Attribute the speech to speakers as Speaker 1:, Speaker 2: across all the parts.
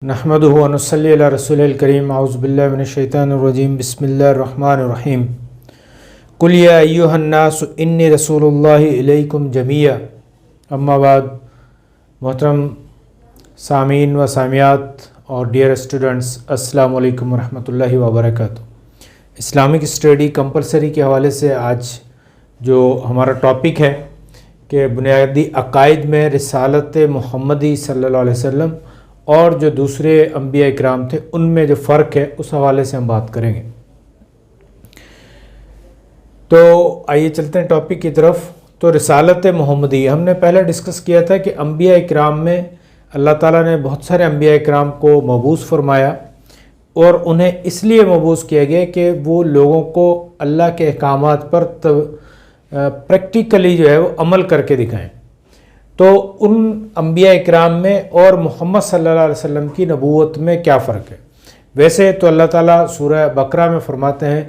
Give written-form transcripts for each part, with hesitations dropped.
Speaker 1: نحمدہ و نصلی علی رسول الکریم اعوذ باللہ من الشیطان الرجیم بسم اللہ الرحمن الرحیم قل یا ایہا الناس انی رسول اللہ الیکم جمیعا اما بعد محترم سامعین و سامعات اور ڈیئر اسٹوڈنٹس السلام علیکم ورحمۃ اللہ وبرکاتہ۔ اسلامک اسٹڈی کمپلسری کے حوالے سے آج جو ہمارا ٹاپک ہے کہ بنیادی عقائد میں رسالت محمدی صلی اللہ علیہ وسلم اور جو دوسرے انبیاء اکرام تھے ان میں جو فرق ہے اس حوالے سے ہم بات کریں گے۔ تو آئیے چلتے ہیں ٹاپک کی طرف۔ تو رسالت محمدی ہم نے پہلے ڈسکس کیا تھا کہ انبیاء اکرام میں اللہ تعالیٰ نے بہت سارے انبیاء اکرام کو مبعوث فرمایا اور انہیں اس لیے مبعوث کیا گیا کہ وہ لوگوں کو اللہ کے احکامات پر پریکٹیکلی جو ہے وہ عمل کر کے دکھائیں۔ تو ان انبیاء اکرام میں اور محمد صلی اللہ علیہ وسلم کی نبوت میں کیا فرق ہے؟ ویسے تو اللہ تعالیٰ سورہ بقرہ میں فرماتے ہیں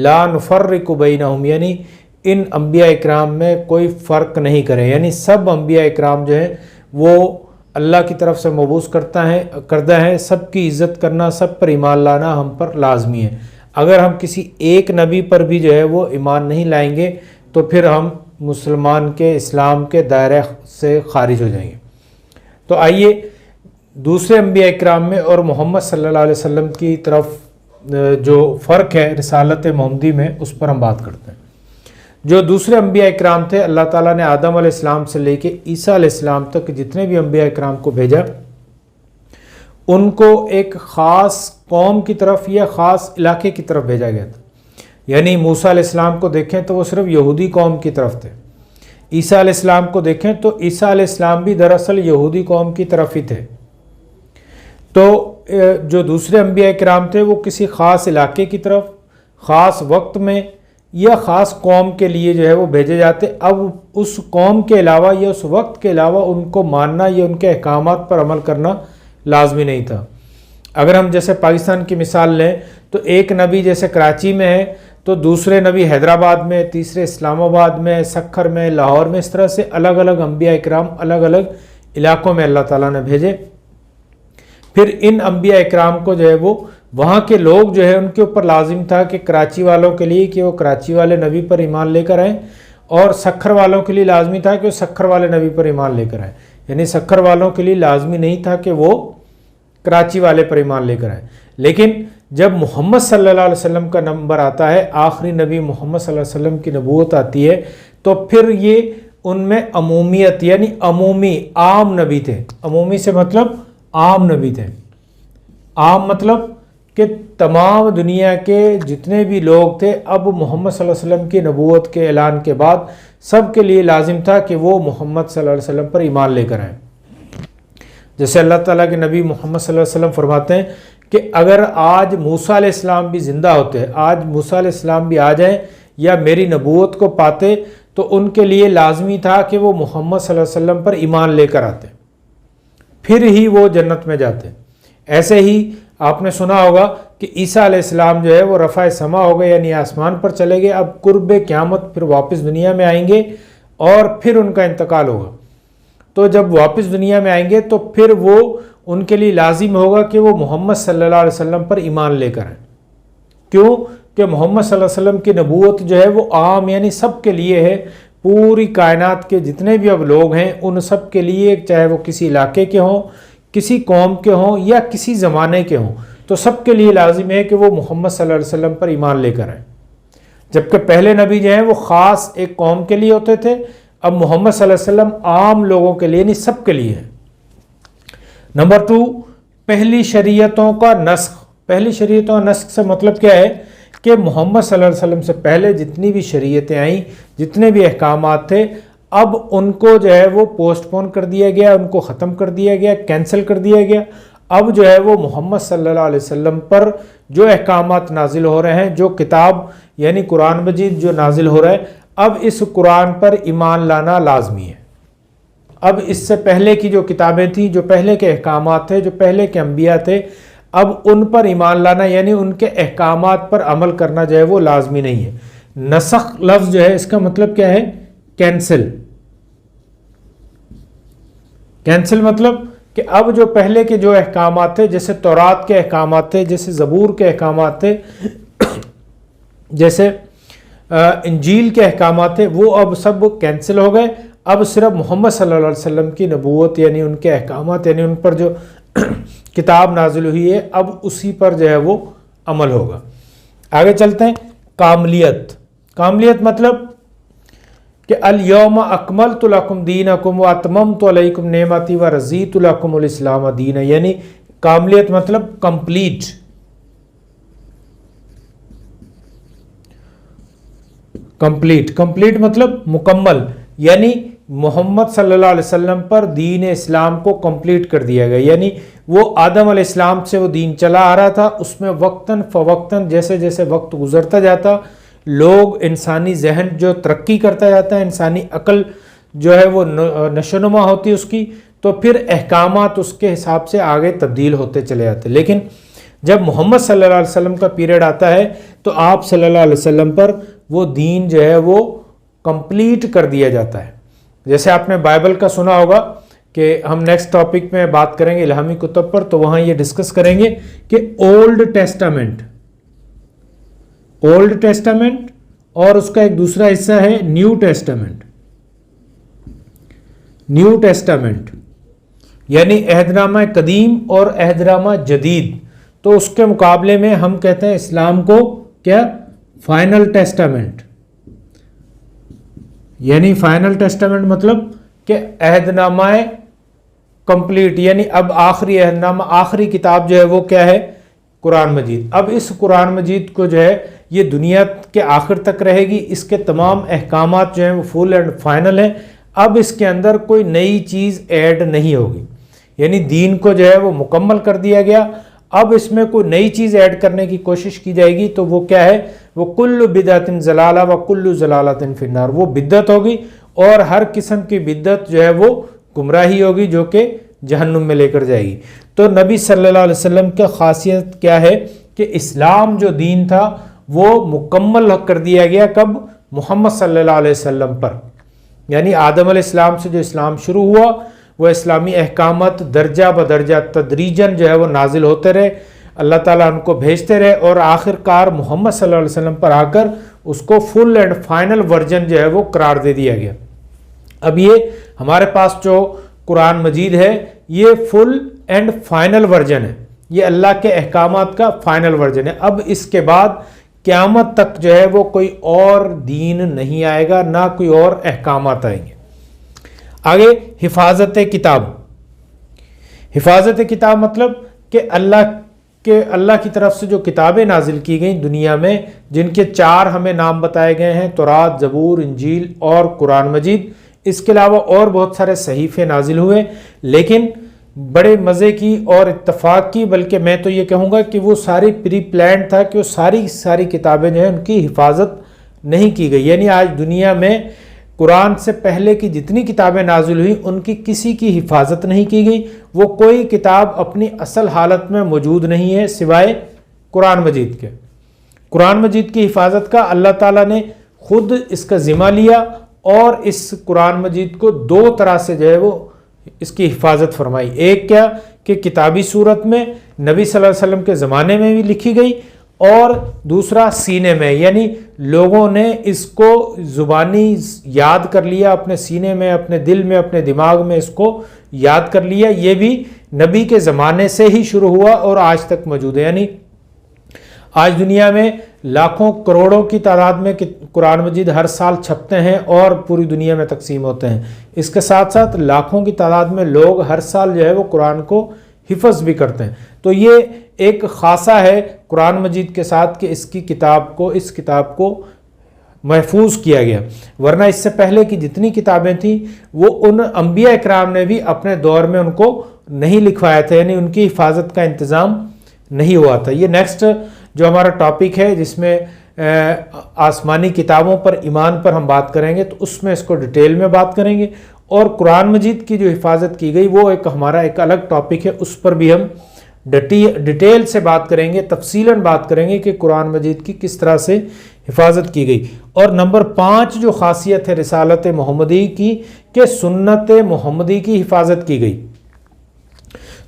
Speaker 1: لا نفرق بینہم، یعنی ان انبیاء اکرام میں کوئی فرق نہیں کریں، یعنی سب انبیاء اکرام جو ہیں وہ اللہ کی طرف سے مبعوث کردہ ہیں، سب کی عزت کرنا، سب پر ایمان لانا ہم پر لازمی ہے۔ اگر ہم کسی ایک نبی پر بھی جو ہے وہ ایمان نہیں لائیں گے تو پھر ہم مسلمان کے اسلام کے دائرے سے خارج ہو جائیں گے۔ تو آئیے دوسرے انبیاء اکرام میں اور محمد صلی اللہ علیہ وسلم کی طرف جو فرق ہے رسالت محمدی میں اس پر ہم بات کرتے ہیں۔ جو دوسرے انبیاء اکرام تھے اللہ تعالیٰ نے آدم علیہ السلام سے لے کے عیسیٰ علیہ السلام تک جتنے بھی انبیاء اکرام کو بھیجا ان کو ایک خاص قوم کی طرف یا خاص علاقے کی طرف بھیجا گیا تھا۔ یعنی موسیٰ علیہ السلام کو دیکھیں تو وہ صرف یہودی قوم کی طرف تھے، عیسیٰ علیہ السلام کو دیکھیں تو عیسیٰ علیہ السلام بھی دراصل یہودی قوم کی طرف ہی تھے۔ تو جو دوسرے انبیاء کرام تھے وہ کسی خاص علاقے کی طرف خاص وقت میں یا خاص قوم کے لیے جو ہے وہ بھیجے جاتے۔ اب اس قوم کے علاوہ یا اس وقت کے علاوہ ان کو ماننا یا ان کے احکامات پر عمل کرنا لازمی نہیں تھا۔ اگر ہم جیسے پاکستان کی مثال لیں تو ایک نبی جیسے کراچی میں ہے تو دوسرے نبی حیدرآباد میں، تیسرے اسلام آباد میں، سکھر میں، لاہور میں، اس طرح سے الگ الگ انبیاء اکرام الگ الگ علاقوں میں اللہ تعالیٰ نے بھیجے۔ پھر ان انبیاء اکرام کو جو ہے وہ وہاں کے لوگ جو ہے ان کے اوپر لازم تھا کہ کراچی والوں کے لیے کہ وہ کراچی والے نبی پر ایمان لے کر آئیں، اور سکھر والوں کے لیے لازمی تھا کہ وہ سکھر والے نبی پر ایمان لے کر آئیں۔ یعنی سکھر والوں کے لیے لازمی نہیں تھا کہ وہ کراچی والے پر ایمان لے کر آئیں۔ لیکن جب محمد صلی اللہ علیہ وسلم کا نمبر آتا ہے، آخری نبی محمد صلی اللہ علیہ وسلم کی نبوت آتی ہے، تو پھر یہ ان میں عمومیت یعنی عمومی عام نبی تھے۔ عمومی سے مطلب عام نبی تھے۔ عام مطلب کہ تمام دنیا کے جتنے بھی لوگ تھے اب محمد صلی اللہ علیہ وسلم کی نبوت کے اعلان کے بعد سب کے لیے لازم تھا کہ وہ محمد صلی اللہ علیہ وسلم پر ایمان لے کر آئیں۔ جیسے اللہ تعالیٰ کے نبی محمد صلی اللہ علیہ وسلم فرماتے ہیں کہ اگر آج موسیٰ علیہ السلام بھی زندہ ہوتے، آج موسیٰ علیہ السلام بھی آ جائیں یا میری نبوت کو پاتے تو ان کے لیے لازمی تھا کہ وہ محمد صلی اللہ علیہ وسلم پر ایمان لے کر آتے، پھر ہی وہ جنت میں جاتے۔ ایسے ہی آپ نے سنا ہوگا کہ عیسیٰ علیہ السلام جو ہے وہ رفع سما ہو گئے، یعنی آسمان پر چلے گئے، اب قرب قیامت پھر واپس دنیا میں آئیں گے اور پھر ان کا انتقال ہوگا۔ تو جب واپس دنیا میں آئیں گے تو پھر وہ ان کے لیے لازم ہوگا کہ وہ محمد صلی اللہ علیہ وسلم پر ایمان لے کر آئیں۔ کیوں کہ محمد صلی اللہ علیہ وسلم کی نبوت جو ہے وہ عام یعنی سب کے لیے ہے، پوری کائنات کے جتنے بھی اب لوگ ہیں ان سب کے لیے، چاہے وہ کسی علاقے کے ہوں، کسی قوم کے ہوں یا کسی زمانے کے ہوں، تو سب کے لیے لازم ہے کہ وہ محمد صلی اللہ علیہ وسلم پر ایمان لے کر آئیں۔ جبکہ پہلے نبی جو ہیں وہ خاص ایک قوم کے لیے ہوتے تھے، اب محمد صلی اللہ علیہ وسلم عام لوگوں کے لیے یعنی سب کے لیے ہے۔ نمبر 2، پہلی شریعتوں کا نسخ۔ پہلی شریعتوں کا نسخ سے مطلب کیا ہے کہ محمد صلی اللہ علیہ وسلم سے پہلے جتنی بھی شریعتیں آئیں، جتنے بھی احکامات تھے، اب ان کو جو ہے وہ پوسٹ پون کر دیا گیا، ان کو ختم کر دیا گیا، کینسل کر دیا گیا۔ اب جو ہے وہ محمد صلی اللہ علیہ وسلم پر جو احکامات نازل ہو رہے ہیں، جو کتاب یعنی قرآن مجید جو نازل ہو رہا ہے، اب اس قرآن پر ایمان لانا لازمی ہے۔ اب اس سے پہلے کی جو کتابیں تھیں، جو پہلے کے احکامات تھے، جو پہلے کے انبیاء تھے، اب ان پر ایمان لانا یعنی ان کے احکامات پر عمل کرنا جو ہے وہ لازمی نہیں ہے۔ نسخ لفظ جو ہے اس کا مطلب کیا ہے؟ کینسل۔ کینسل مطلب کہ اب جو پہلے کے جو احکامات تھے، جیسے تورات کے احکامات تھے، جیسے زبور کے احکامات تھے، جیسے انجیل کے احکامات تھے، وہ اب سب کینسل ہو گئے. اب صرف محمد صلی اللہ علیہ وسلم کی نبوت یعنی ان کے احکامات، یعنی ان پر جو کتاب نازل ہوئی ہے، اب اسی پر جو ہے وہ عمل ہوگا. آگے چلتے ہیں. کاملیت. کاملیت مطلب کہ الیوم اکملت لکم دینکم واتممت علیکم نعمتی ورضیت لکم الاسلام دینا، یعنی کاملیت مطلب کمپلیٹ. کمپلیٹ مطلب مکمل، یعنی محمد صلی اللہ علیہ وسلم پر دین اسلام کو کمپلیٹ کر دیا گیا. یعنی وہ آدم علیہ السلام سے وہ دین چلا آ رہا تھا، اس میں وقتاً فوقتاً جیسے جیسے وقت گزرتا جاتا، لوگ انسانی ذہن جو ترقی کرتا جاتا ہے، انسانی عقل جو ہے وہ نشوونما ہوتی ہے اس کی، تو پھر احکامات اس کے حساب سے آگے تبدیل ہوتے چلے جاتے. لیکن جب محمد صلی اللہ علیہ وسلم کا پیریڈ آتا ہے تو آپ صلی اللہ علیہ وسلم پر وہ دین جو ہے وہ کمپلیٹ کر دیا جاتا ہے. جیسے آپ نے بائبل کا سنا ہوگا کہ ہم نیکسٹ ٹاپک میں بات کریں گے الہامی کتب پر، تو وہاں یہ ڈسکس کریں گے کہ اولڈ ٹیسٹامنٹ اور اس کا ایک دوسرا حصہ ہے نیو ٹیسٹامنٹ، یعنی عہد نامہ قدیم اور عہد نامہ جدید. تو اس کے مقابلے میں ہم کہتے ہیں اسلام کو کیا؟ Final Testament. یعنی فائنل ٹیسٹامنٹ مطلب کہ عہد نامہ کمپلیٹ، یعنی اب آخری عہد نامہ، آخری کتاب جو ہے وہ کیا ہے؟ قرآن مجید. اب اس قرآن مجید کو جو ہے یہ دنیا کے آخر تک رہے گی. اس کے تمام احکامات جو ہیں وہ فل اینڈ فائنل ہیں. اب اس کے اندر کوئی نئی چیز ایڈ نہیں ہوگی، یعنی دین کو جو ہے وہ مکمل کر دیا گیا. اب اس میں کوئی نئی چیز ایڈ کرنے کی کوشش کی جائے گی تو وہ کیا ہے؟ وہ کل بدعت ضلالہ و کل ضلالۃ فی النار، وہ بدعت ہوگی، اور ہر قسم کی بدعت جو ہے وہ گمراہی ہوگی جو کہ جہنم میں لے کر جائے گی. تو نبی صلی اللہ علیہ وسلم کا خاصیت کیا ہے کہ اسلام جو دین تھا وہ مکمل کر دیا گیا. کب؟ محمد صلی اللہ علیہ وسلم پر. یعنی آدم علیہ السلام سے جو اسلام شروع ہوا، وہ اسلامی احکامات درجہ بدرجہ تدریجاً جو ہے وہ نازل ہوتے رہے، اللہ تعالیٰ ان کو بھیجتے رہے، اور آخر کار محمد صلی اللہ علیہ وسلم پر آ کر اس کو فل اینڈ فائنل ورژن جو ہے وہ قرار دے دیا گیا. اب یہ ہمارے پاس جو قرآن مجید ہے یہ فل اینڈ فائنل ورژن ہے، یہ اللہ کے احکامات کا فائنل ورژن ہے. اب اس کے بعد قیامت تک جو ہے وہ کوئی اور دین نہیں آئے گا، نہ کوئی اور احکامات آئیں گے. آگے حفاظت کتاب. حفاظت کتاب مطلب کہ اللہ کی طرف سے جو کتابیں نازل کی گئیں دنیا میں، جن کے 4 ہمیں نام بتائے گئے ہیں، تورات، زبور، انجیل اور قرآن مجید. اس کے علاوہ اور بہت سارے صحیفے نازل ہوئے، لیکن بڑے مزے کی اور اتفاق کی، بلکہ میں تو یہ کہوں گا کہ وہ ساری پری پلانڈ تھا کہ وہ ساری کتابیں جو ہیں ان کی حفاظت نہیں کی گئی. یعنی آج دنیا میں قرآن سے پہلے کی جتنی کتابیں نازل ہوئی ان کی کسی کی حفاظت نہیں کی گئی. وہ کوئی کتاب اپنی اصل حالت میں موجود نہیں ہے سوائے قرآن مجید کے. قرآن مجید کی حفاظت کا اللہ تعالیٰ نے خود اس کا ذمہ لیا، اور اس قرآن مجید کو 2 طرح سے جو ہے وہ اس کی حفاظت فرمائی. ایک کیا کہ کتابی صورت میں نبی صلی اللہ علیہ وسلم کے زمانے میں بھی لکھی گئی، اور دوسرا سینے میں، یعنی لوگوں نے اس کو زبانی یاد کر لیا، اپنے سینے میں، اپنے دل میں، اپنے دماغ میں اس کو یاد کر لیا. یہ بھی نبی کے زمانے سے ہی شروع ہوا اور آج تک موجود ہے. یعنی آج دنیا میں لاکھوں کروڑوں کی تعداد میں قرآن مجید ہر سال چھپتے ہیں اور پوری دنیا میں تقسیم ہوتے ہیں. اس کے ساتھ ساتھ لاکھوں کی تعداد میں لوگ ہر سال جو ہے وہ قرآن کو حفظ بھی کرتے ہیں. تو یہ ایک خاصہ ہے قرآن مجید کے ساتھ کہ اس کتاب کو محفوظ کیا گیا. ورنہ اس سے پہلے کی جتنی کتابیں تھیں وہ ان انبیاء اکرام نے بھی اپنے دور میں ان کو نہیں لکھوایا تھا، یعنی ان کی حفاظت کا انتظام نہیں ہوا تھا. یہ نیکسٹ جو ہمارا ٹاپک ہے جس میں آسمانی کتابوں پر ایمان پر ہم بات کریں گے، تو اس میں اس کو ڈیٹیل میں بات کریں گے. اور قرآن مجید کی جو حفاظت کی گئی وہ ہمارا ایک الگ ٹاپک ہے، اس پر بھی ہم ڈیٹیل سے بات کریں گے، تفصیلاً بات کریں گے کہ قرآن مجید کی کس طرح سے حفاظت کی گئی. اور نمبر 5 جو خاصیت ہے رسالت محمدی کی کہ سنت محمدی کی حفاظت کی گئی.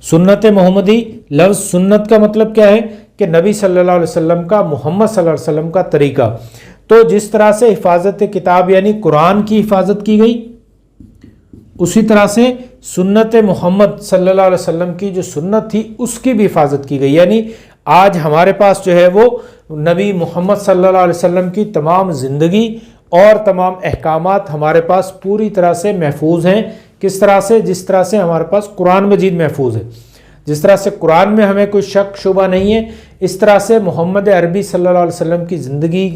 Speaker 1: سنت محمدی، لفظ سنت کا مطلب کیا ہے کہ نبی صلی اللہ علیہ وسلم کا، محمد صلی اللہ علیہ وسلم کا طریقہ. تو جس طرح سے حفاظت کتاب یعنی قرآن کی حفاظت کی گئی، اسی طرح سے سنت محمد صلی اللہ علیہ وسلم کی جو سنت تھی اس کی بھی حفاظت کی گئی. یعنی آج ہمارے پاس جو ہے وہ نبی محمد صلی اللہ علیہ وسلم کی تمام زندگی اور تمام احکامات ہمارے پاس پوری طرح سے محفوظ ہیں. کس طرح سے؟ جس طرح سے ہمارے پاس قرآن مجید محفوظ ہے. جس طرح سے قرآن میں ہمیں کوئی شک شبہ نہیں ہے، اس طرح سے محمد عربی صلی اللہ علیہ وسلم کی زندگی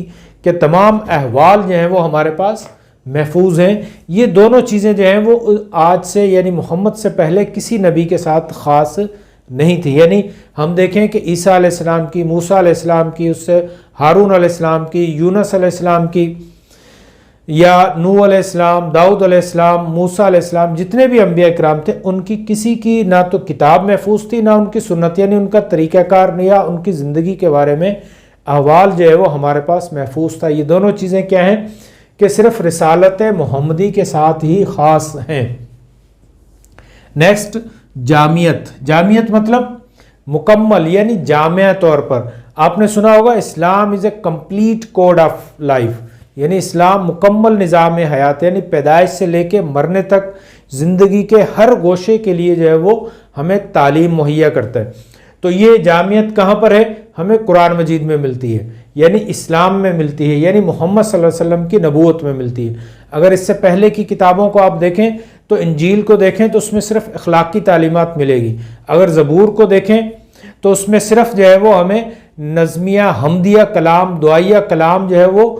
Speaker 1: کے تمام احوال جو ہیں وہ ہمارے پاس محفوظ ہیں. یہ دونوں چیزیں جو ہیں وہ آج سے یعنی محمد سے پہلے کسی نبی کے ساتھ خاص نہیں تھی. یعنی ہم دیکھیں کہ عیسیٰ علیہ السلام کی، موسیٰ علیہ السلام کی، اس سے ہارون علیہ السلام کی، یونس علیہ السلام کی، یا نوح علیہ السلام، داؤد علیہ السلام، موسیٰ علیہ السلام، جتنے بھی انبیاء کرام تھے ان کی کسی کی نہ تو کتاب محفوظ تھی، نہ ان کی سنت یعنی ان کا طریقہ کار یا ان کی زندگی کے بارے میں احوال جو ہے وہ ہمارے پاس محفوظ تھا. یہ دونوں چیزیں کیا ہیں کہ صرف رسالت محمدی کے ساتھ ہی خاص ہیں. نیکسٹ، جامعیت. جامعیت مطلب مکمل یعنی جامع طور پر. آپ نے سنا ہوگا Islam is a complete code of life, یعنی اسلام مکمل نظام حیات یعنی پیدائش سے لے کے مرنے تک زندگی کے ہر گوشے کے لیے جو ہے وہ ہمیں تعلیم مہیا کرتا ہے. تو یہ جامعیت کہاں پر ہے؟ ہمیں قرآن مجید میں ملتی ہے، یعنی اسلام میں ملتی ہے، یعنی محمد صلی اللہ علیہ وسلم کی نبوت میں ملتی ہے. اگر اس سے پہلے کی کتابوں کو آپ دیکھیں تو انجیل کو دیکھیں تو اس میں صرف اخلاق کی تعلیمات ملے گی. اگر زبور کو دیکھیں تو اس میں صرف جو ہے وہ ہمیں نظمیہ، حمدیہ کلام، دعائیہ کلام جو ہے وہ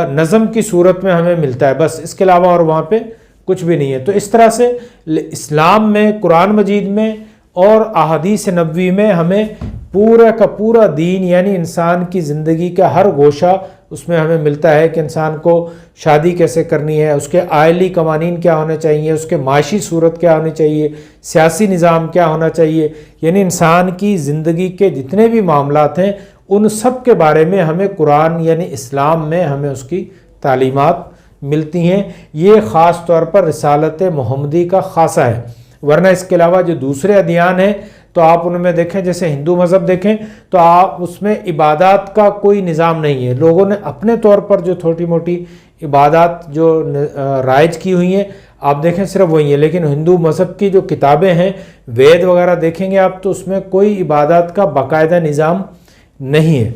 Speaker 1: نظم کی صورت میں ہمیں ملتا ہے، بس اس کے علاوہ اور وہاں پہ کچھ بھی نہیں ہے. تو اس طرح سے اسلام میں، قرآن مجید میں اور احادیث نبوی میں ہمیں پورا کا پورا دین یعنی انسان کی زندگی کا ہر گوشہ اس میں ہمیں ملتا ہے کہ انسان کو شادی کیسے کرنی ہے، اس کے آئلی قوانین کیا ہونے چاہیے، اس کے معاشی صورت کیا ہونی چاہیے، سیاسی نظام کیا ہونا چاہیے، یعنی انسان کی زندگی کے جتنے بھی معاملات ہیں ان سب کے بارے میں ہمیں قرآن یعنی اسلام میں ہمیں اس کی تعلیمات ملتی ہیں. یہ خاص طور پر رسالت محمدی کا خاصہ ہے. ورنہ اس کے علاوہ جو دوسرے ادیان ہیں تو آپ ان میں دیکھیں، جیسے ہندو مذہب دیکھیں تو آپ اس میں عبادات کا کوئی نظام نہیں ہے. لوگوں نے اپنے طور پر جو چھوٹی موٹی عبادات جو رائج کی ہوئی ہیں آپ دیکھیں صرف وہی ہیں. لیکن ہندو مذہب کی جو کتابیں ہیں، وید وغیرہ دیکھیں گے آپ تو اس میں کوئی عبادات کا باقاعدہ نظام نہیں ہے.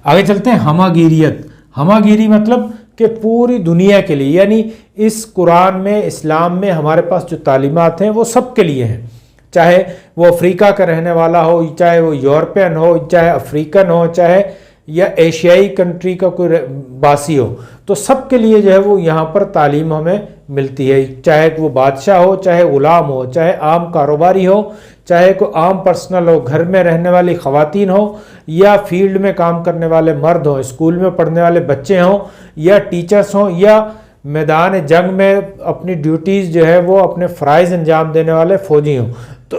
Speaker 1: آگے چلتے ہیں. ہمہ گیری مطلب کہ پوری دنیا کے لیے، یعنی اس قرآن میں، اسلام میں ہمارے پاس جو تعلیمات ہیں وہ سب کے لیے ہیں. چاہے وہ افریقہ کا رہنے والا ہو، چاہے وہ یورپین ہو، چاہے افریقن ہو، چاہے یا ایشیائی کنٹری کا کوئی باسی ہو، تو سب کے لیے جو ہے وہ یہاں پر تعلیم ہمیں ملتی ہے. چاہے وہ بادشاہ ہو، چاہے غلام ہو، چاہے عام کاروباری ہو، چاہے کوئی عام پرسنل ہو، گھر میں رہنے والی خواتین ہو، یا فیلڈ میں کام کرنے والے مرد ہوں، اسکول میں پڑھنے والے بچے ہوں، یا ٹیچرز ہوں، یا میدان جنگ میں اپنی ڈیوٹیز جو ہے وہ اپنے فرائض انجام دینے والے فوجی ہوں. تو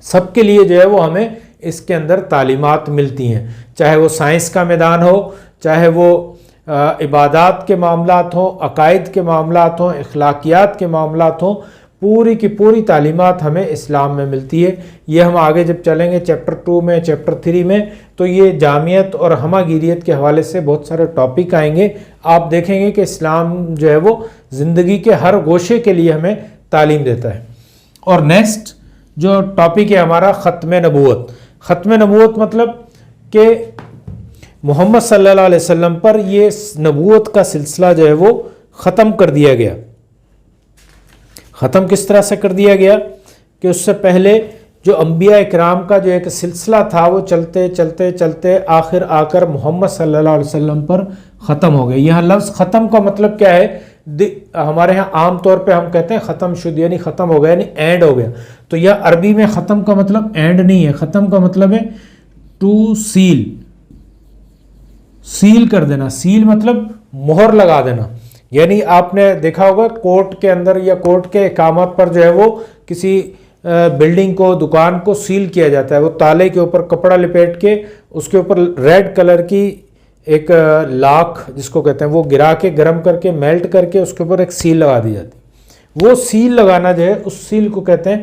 Speaker 1: سب کے لیے جو ہے وہ ہمیں اس کے اندر تعلیمات ملتی ہیں. چاہے وہ سائنس کا میدان ہو، چاہے وہ عبادات کے معاملات ہوں، عقائد کے معاملات ہوں، اخلاقیات کے معاملات ہوں، پوری کی پوری تعلیمات ہمیں اسلام میں ملتی ہے. یہ ہم آگے جب چلیں گے چیپٹر 2 میں، چیپٹر 3 میں، تو یہ جامعیت اور ہمہ گیریت کے حوالے سے بہت سارے ٹاپک آئیں گے. آپ دیکھیں گے کہ اسلام جو ہے وہ زندگی کے ہر گوشے کے لیے ہمیں تعلیم دیتا ہے. اور نیکسٹ جو ٹاپک ہے ہمارا، ختم نبوت. ختم نبوت مطلب کہ محمد صلی اللہ علیہ وسلم پر یہ نبوت کا سلسلہ جو ہے وہ ختم کر دیا گیا. ختم کس طرح سے کر دیا گیا کہ اس سے پہلے جو انبیاء اکرام کا جو ایک سلسلہ تھا وہ چلتے چلتے چلتے آخر آ کر محمد صلی اللہ علیہ وسلم پر ختم ہو گئے. یہاں لفظ ختم کا مطلب کیا ہے؟ ہمارے ہاں عام طور پہ ہم کہتے ہیں ختم شد، یعنی ختم ہو گیا، یعنی اینڈ ہو گیا. تو یہ عربی میں ختم کا مطلب اینڈ نہیں ہے. ختم کا مطلب ہے ٹو سیل، سیل کر دینا. سیل مطلب مہر لگا دینا. یعنی آپ نے دیکھا ہوگا کورٹ کے اندر یا کورٹ کے احکامات پر جو ہے وہ کسی بلڈنگ کو، دکان کو سیل کیا جاتا ہے. وہ تالے کے اوپر کپڑا لپیٹ کے اس کے اوپر ریڈ کلر کی ایک لاکھ جس کو کہتے ہیں وہ گرا کے، گرم کر کے، میلٹ کر کے اس کے اوپر ایک سیل لگا دی جاتی ہے. وہ سیل لگانا جو ہے اس سیل کو کہتے ہیں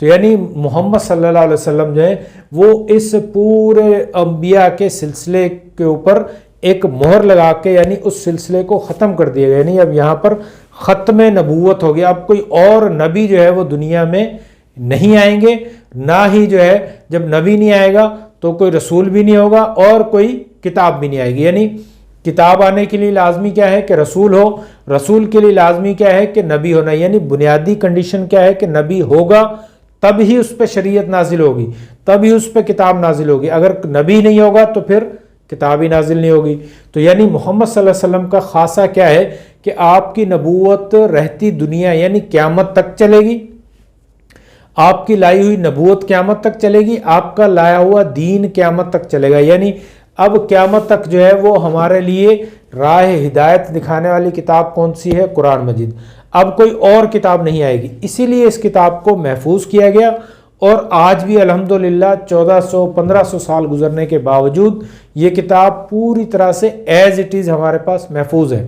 Speaker 1: تو یعنی محمد صلی اللہ علیہ وسلم جو ہے وہ اس پورے انبیاء کے سلسلے کے اوپر ایک مہر لگا کے یعنی اس سلسلے کو ختم کر دیا گیا. یعنی اب یہاں پر ختم نبوت ہو گیا. اب کوئی اور نبی جو ہے وہ دنیا میں نہیں آئیں گے, نہ ہی جو ہے جب نبی نہیں آئے گا تو کوئی رسول بھی نہیں ہوگا اور کوئی کتاب بھی نہیں آئے گی. یعنی کتاب آنے کے لیے لازمی کیا ہے کہ رسول ہو, رسول کے لیے لازمی کیا ہے کہ نبی ہونا. یعنی بنیادی کنڈیشن کیا ہے کہ نبی ہوگا تب ہی اس پہ شریعت نازل ہوگی, تب ہی اس پہ کتاب نازل ہوگی. اگر نبی نہیں ہوگا تو پھر کتاب ہی نازل نہیں ہوگی. تو یعنی محمد صلی اللہ علیہ وسلم کا خاصہ کیا ہے کہ آپ کی نبوت رہتی دنیا یعنی قیامت تک چلے گی. آپ کی لائی ہوئی نبوت قیامت تک چلے گی, آپ کا لایا ہوا دین قیامت تک چلے گا. یعنی اب قیامت تک جو ہے وہ ہمارے لیے راہ ہدایت دکھانے والی کتاب کون سی ہے؟ قرآن مجید. اب کوئی اور کتاب نہیں آئے گی. اسی لیے اس کتاب کو محفوظ کیا گیا اور آج بھی الحمدللہ 1400-1500 سال گزرنے کے باوجود یہ کتاب پوری طرح سے ایز اٹ از ہمارے پاس محفوظ ہے.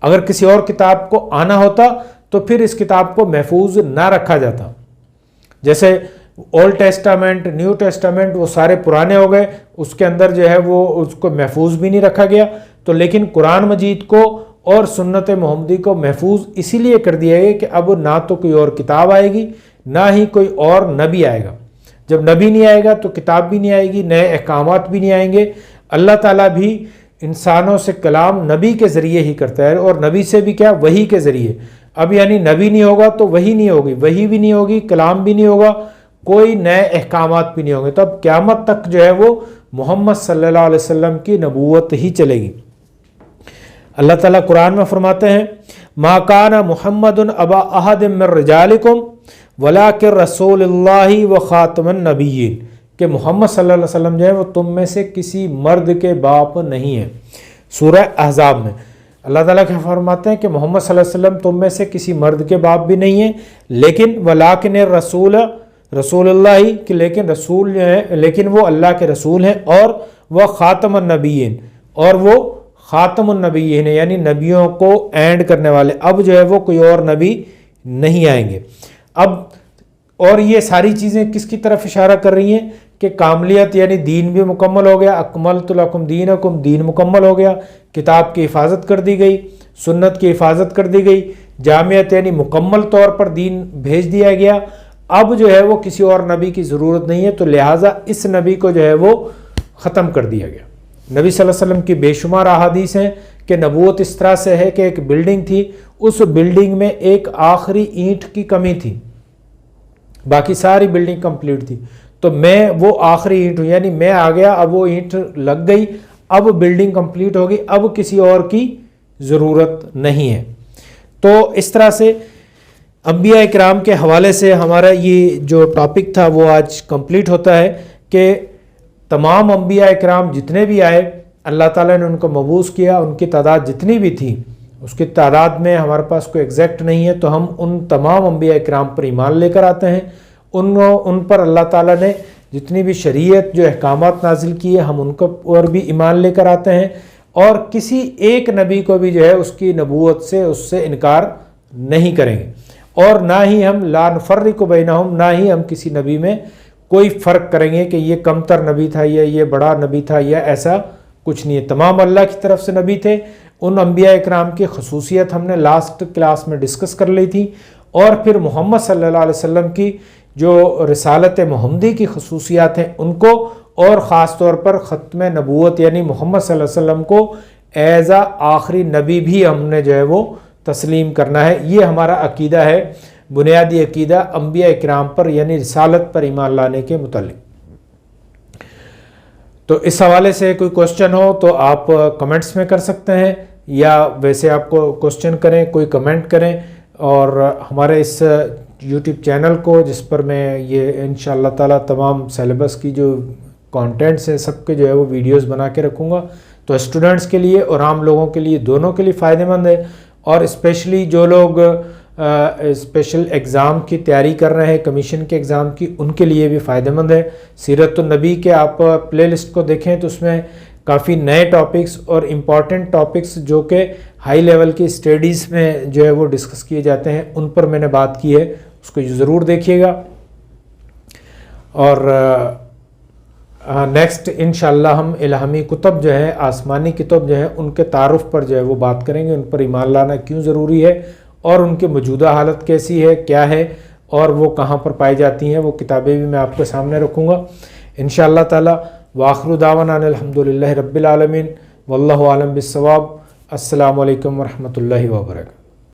Speaker 1: اگر کسی اور کتاب کو آنا ہوتا تو پھر اس کتاب کو محفوظ نہ رکھا جاتا. جیسے اولڈ ٹیسٹامنٹ, نیو ٹیسٹامنٹ وہ سارے پرانے ہو گئے, اس کے اندر جو ہے وہ اس کو محفوظ بھی نہیں رکھا گیا. تو لیکن قرآن مجید کو اور سنت محمدی کو محفوظ اسی لیے کر دیا گیا کہ اب نہ تو کوئی اور کتاب آئے گی نہ ہی کوئی اور نبی آئے گا. جب نبی نہیں آئے گا تو کتاب بھی نہیں آئے گی, نئے احکامات بھی نہیں آئیں گے. اللہ تعالیٰ بھی انسانوں سے کلام نبی کے ذریعے ہی کرتا ہے اور نبی سے بھی کیا؟ وحی کے ذریعے. اب یعنی نبی نہیں ہوگا تو وحی نہیں ہوگی, وحی بھی نہیں ہوگی, کلام بھی نہیں ہوگا, کوئی نئے احکامات بھی نہیں ہوں گے. تو اب قیامت تک جو ہے وہ محمد صلی اللہ علیہ وسلم کی نبوت ہی چلے گی. اللہ تعالیٰ قرآن میں فرماتے ہیں ما کان محمد ابا احد من رجالکم ولکن رسول اللہ و خاتم النبیین, کہ محمد صلی اللہ علیہ وسلم جو ہے وہ تم میں سے کسی مرد کے باپ نہیں ہیں. سورہ احزاب میں اللہ تعالیٰ کیا فرماتے ہیں کہ محمد صلی اللہ علیہ وسلم تم میں سے کسی مرد کے باپ بھی نہیں ہیں, لیکن ولکن رسول اللہ, کہ لیکن رسول جو ہے لیکن وہ اللہ کے رسول ہیں, اور وہ خاتم النبیین, اور وہ خاتم النبیین یعنی نبیوں کو اینڈ کرنے والے. اب جو ہے وہ کوئی اور نبی نہیں آئیں گے. اب اور یہ ساری چیزیں کس کی طرف اشارہ کر رہی ہیں کہ کاملیت یعنی دین بھی مکمل ہو گیا, اکملت لکم دینکم, دین مکمل ہو گیا, کتاب کی حفاظت کر دی گئی, سنت کی حفاظت کر دی گئی, جامعت یعنی مکمل طور پر دین بھیج دیا گیا. اب جو ہے وہ کسی اور نبی کی ضرورت نہیں ہے, تو لہٰذا اس نبی کو جو ہے وہ ختم کر دیا گیا. نبی صلی اللہ علیہ وسلم کی بے شمار احادیث ہیں کہ نبوت اس طرح سے ہے کہ ایک بلڈنگ تھی, اس بلڈنگ میں ایک آخری اینٹ کی کمی تھی, باقی ساری بلڈنگ کمپلیٹ تھی. تو میں وہ آخری اینٹ ہوں, یعنی میں آ گیا, اب وہ اینٹ لگ گئی, اب بلڈنگ کمپلیٹ ہوگی, اب کسی اور کی ضرورت نہیں ہے. تو اس طرح سے انبیاء اکرام کے حوالے سے ہمارا یہ جو ٹاپک تھا وہ آج کمپلیٹ ہوتا ہے کہ تمام انبیاء اکرام جتنے بھی آئے اللہ تعالیٰ نے ان کو مبعوث کیا. ان کی تعداد جتنی بھی تھی اس کی تعداد میں ہمارے پاس کوئی ایگزیکٹ نہیں ہے, تو ہم ان تمام انبیاء اکرام پر ایمان لے کر آتے ہیں. ان پر اللہ تعالیٰ نے جتنی بھی شریعت جو احکامات نازل کیے ہم ان کو پر بھی ایمان لے کر آتے ہیں, اور کسی ایک نبی کو بھی جو ہے اس کی نبوت سے اس سے انکار نہیں کریں گے, اور نہ ہی ہم لا نفرق بینہم, نہ ہی ہم کسی نبی میں کوئی فرق کریں گے کہ یہ کمتر نبی تھا یا یہ بڑا نبی تھا, یا ایسا کچھ نہیں ہے. تمام اللہ کی طرف سے نبی تھے. ان انبیاء اکرام کی خصوصیت ہم نے لاسٹ کلاس میں ڈسکس کر لی تھی, اور پھر محمد صلی اللہ علیہ وسلم کی جو رسالت محمدی کی خصوصیات ہیں ان کو, اور خاص طور پر ختم نبوت یعنی محمد صلی اللہ علیہ وسلم کو ایز آخری نبی بھی ہم نے جو ہے وہ تسلیم کرنا ہے. یہ ہمارا عقیدہ ہے, بنیادی عقیدہ انبیاء اکرام پر یعنی رسالت پر ایمان لانے کے متعلق. تو اس حوالے سے کوئی کوسچن ہو تو آپ کمنٹس میں کر سکتے ہیں, یا ویسے آپ کو کوسچن کریں, کوئی کمنٹ کریں, اور ہمارے اس یوٹیوب چینل کو جس پر میں یہ انشاءاللہ تعالیٰ تمام سیلیبس کی جو کانٹینٹس ہیں سب کے جو ہے وہ ویڈیوز بنا کے رکھوں گا, تو اسٹوڈنٹس کے لیے اور عام لوگوں کے لیے دونوں کے لیے فائدہ مند ہے. اور اسپیشلی جو لوگ اسپیشل ایگزام کی تیاری کر رہے ہیں, کمیشن کے ایگزام کی, ان کے لیے بھی فائدہ مند ہے. سیرت النبی کے آپ پلے لسٹ کو دیکھیں تو اس میں کافی نئے ٹاپکس اور امپورٹنٹ ٹاپکس جو کہ ہائی لیول کی اسٹڈیز میں جو ہے وہ ڈسکس کیے جاتے ہیں, ان پر میں نے بات کی ہے. اس کو ضرور دیکھیے گا. اور نیکسٹ انشاءاللہ ہم الہامی کتب جو ہے، آسمانی کتب جو ہے، ان کے تعارف پر جو ہے وہ بات کریں گے، ان پر ایمان لانا کیوں ضروری ہے اور ان کی موجودہ حالت کیسی ہے، کیا ہے، اور وہ کہاں پر پائی جاتی ہیں. وہ کتابیں بھی میں آپ کے سامنے رکھوں گا انشاءاللہ تعالی. وآخر دعوانا الحمدللہ رب العالمین واللہ اعلم بالصواب. السلام علیکم ورحمۃ اللہ وبرکاتہ.